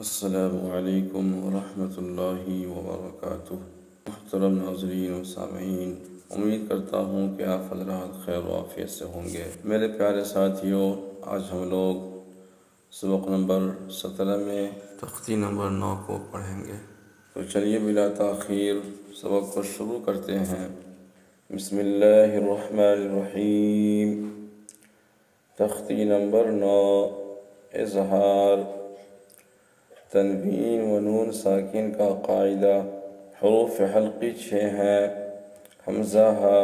السلام علیکم ورحمۃ اللہ وبرکاتہ۔ محترم ناظرین و سامعین، امید کرتا ہوں کہ آپ حضرات خیر و عافیت سے ہوں گے۔ میرے پیارے ساتھیوں، آج ہم لوگ سبق نمبر 17 میں تختی نمبر 9 کو پڑھیں گے، تو چلیے بلا تاخیر سبق کو شروع کرتے ہیں۔ بسم اللہ الرحمن الرحیم۔ تختی نمبر 9، اظہار، تنوین و نون ساکن کا قاعدہ۔ حروف حلقی 6 ہیں: حمزہ ہا،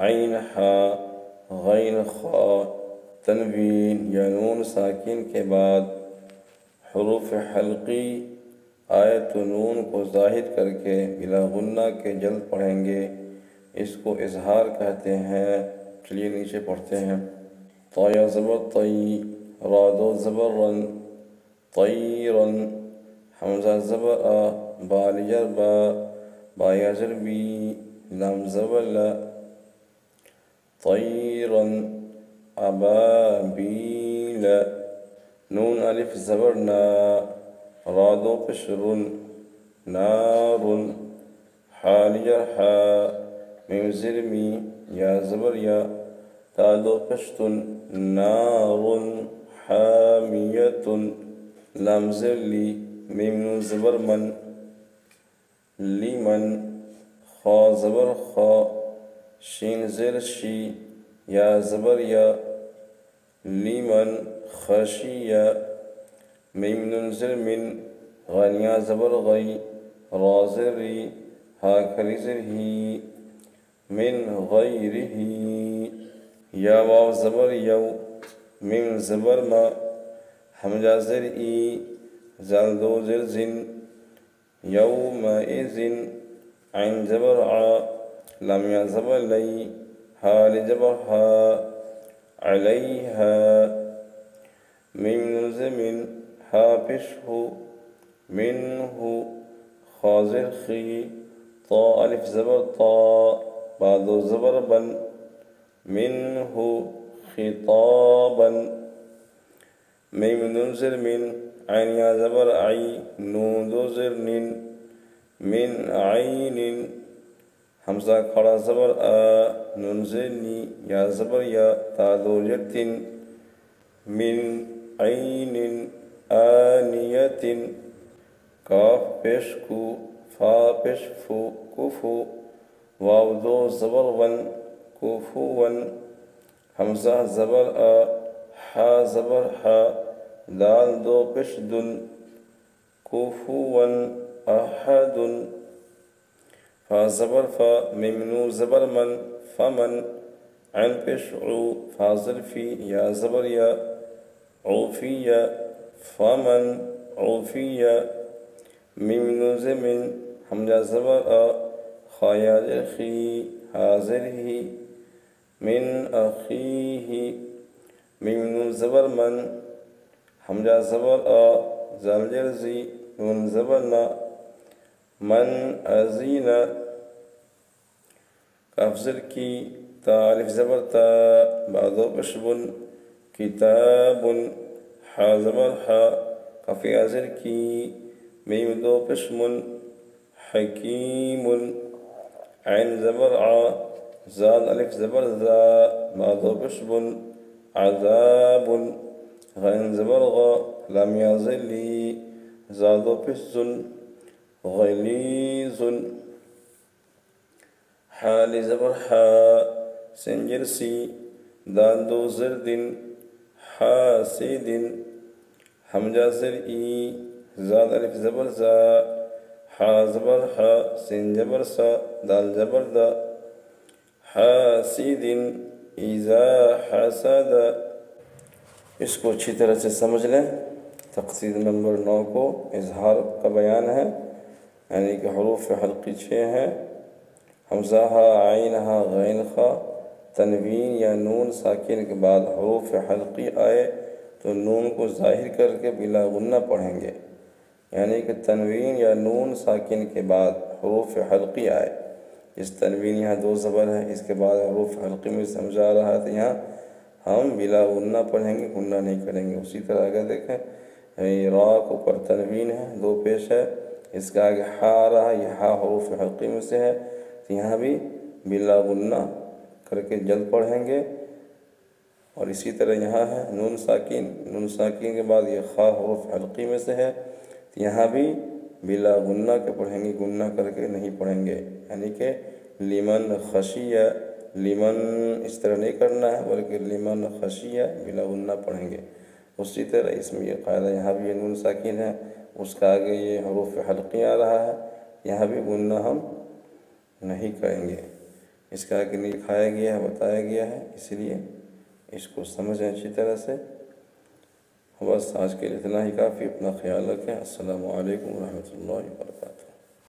عین ہا، غین خا۔ تنوین یا نون ساکن کے بعد حروف حلقی آیت نون کو ظاہر کر کے بلا غنہ کے جلد پڑھیں گے، اس کو اظہار کہتے ہیں۔ چلیے نیچے پڑھتے ہیں۔ طا زبر طی، را دو زبر رن، طیرن۔ حمزہ زبر آ، با لجر با، با یزر بی، لام زبر لا، طیرن ابابیل۔ نون الف زبر نا، را دو پیش رن، نارن۔ حا لجر حا، میم زر می، یا زبر یا، تا دو پشتن، نارن حامیتن۔ لام زر لی، میم نون زبر من، لیمن۔ خا زبر خا، شین زر شی، یا زبر یا، لیمن خشیہ۔ میم نون زر من، غنیا زبر غی، را زر ری، ہا کھری زر ہی، من غیرہ۔ یا واو زبر یو، میم زبر ما، حمزہ زر ای، زال دو زر زن، یومئذ۔ عین زبر ع، لام یا زبر لی، ہا لجبر ہا، علیہا۔ میم نون زر من، ہا پیش ہو، منہ۔ خا زر خی، طا الف زبر طا، با دو زبر بن، منہ خطابا۔ میم نون زر من، عین یا زبر عی، نون دو زر نن، من عین۔ حمزہ کھڑا زبر آ، نون زر نی، یا زبر یا، تا دو زر تن، من عین آنیت۔ کاف پیش کو، فا پیش فو، کفو۔ واو دو زبر ون، کفون۔ حمزہ زبر آ، حا زبر حا، دال دو پیش دن، کفون احد۔ فا زبر فا، میم نون زبر من، فمن۔ عین پیش عو، فا زر فی، یا زبر یا، عوفیہ، فمن عوفیہ۔ میم نون زر من، حمزہ زبر آ، خا یا زر خی، ہا زر ہی، من اخیہ۔ میم نون زبر من، حمزہ زبر آ، زال زر زی، نون زبر نا، من ازین۔ کاف زر کی، تا الف زبر تا، با دو پیش بن، کتاب۔ حا زبر حا، کاف یا زر کی، میم دو پیش من، حکیم۔ عین زبر ع، زال الف زبر زا، با دو پیش بن، عذاب۔ غین زبر غا، لام یا زر لی، زا دو پیش زن، غلیظ۔ حا زبر حا، سین زر سی، دال دو زر دن، حاسد۔ حمزہ زر ای، زال الف زبر زا، حا زبر حا، سین زبر سا، دال زبر دا، حاسد اذا حسد۔ اس کو اچھی طرح سے سمجھ لیں۔ تقسیم نمبر 9 کو اظہار کا بیان ہے، یعنی کہ حروف حلقی 6 ہیں: حمزہ ہا، عین ہا، غین خا۔ تنوین یا نون ساکن کے بعد حروف حلقی آئے تو نون کو ظاہر کر کے بلا غنہ پڑھیں گے، یعنی کہ تنوین یا نون ساکن کے بعد حروف حلقی آئے، اس تنوین یہاں دو زبر ہے، اس کے بعد حروف حلقی میں سمجھا رہا ہے، تو یہاں ہم بلا غنہ پڑھیں گے، غنہ نہیں کریں گے۔ اسی طرح اگر دیکھیں را کے اوپر تنوین ہے، دو پیش ہے، اس کا آگے ہا آ رہا ہے، یہ ہا حروف حلقی میں سے ہے، تو یہاں بھی بلا غنہ کر کے جلد پڑھیں گے۔ اور اسی طرح یہاں ہے نون ساکن، نون ساکن کے بعد یہ خا حروف حلقی میں سے ہے، تو یہاں بھی بلا غنہ کے پڑھیں گے، غنہ کر کے نہیں پڑھیں گے، یعنی کہ لمن خشیہ، لمن اس طرح نہیں کرنا ہے بلکہ لمن خشیہ بلا غنہ پڑھیں گے۔ اسی طرح اس میں یہ قاعدہ، یہاں بھی یہ نون ساکن ہے، اس کا آگے یہ حروف حلقی آ رہا ہے، یہاں بھی غنہ ہم نہیں کریں گے، اس کا آگے نہیں لکھایا گیا ہے، بتایا گیا ہے، اس لیے اس کو سمجھیں اچھی طرح سے۔ بس آج کے لیے اتنا ہی کافی، اپنا خیال رکھیں۔ السلام علیکم ورحمۃ اللہ وبرکاتہ۔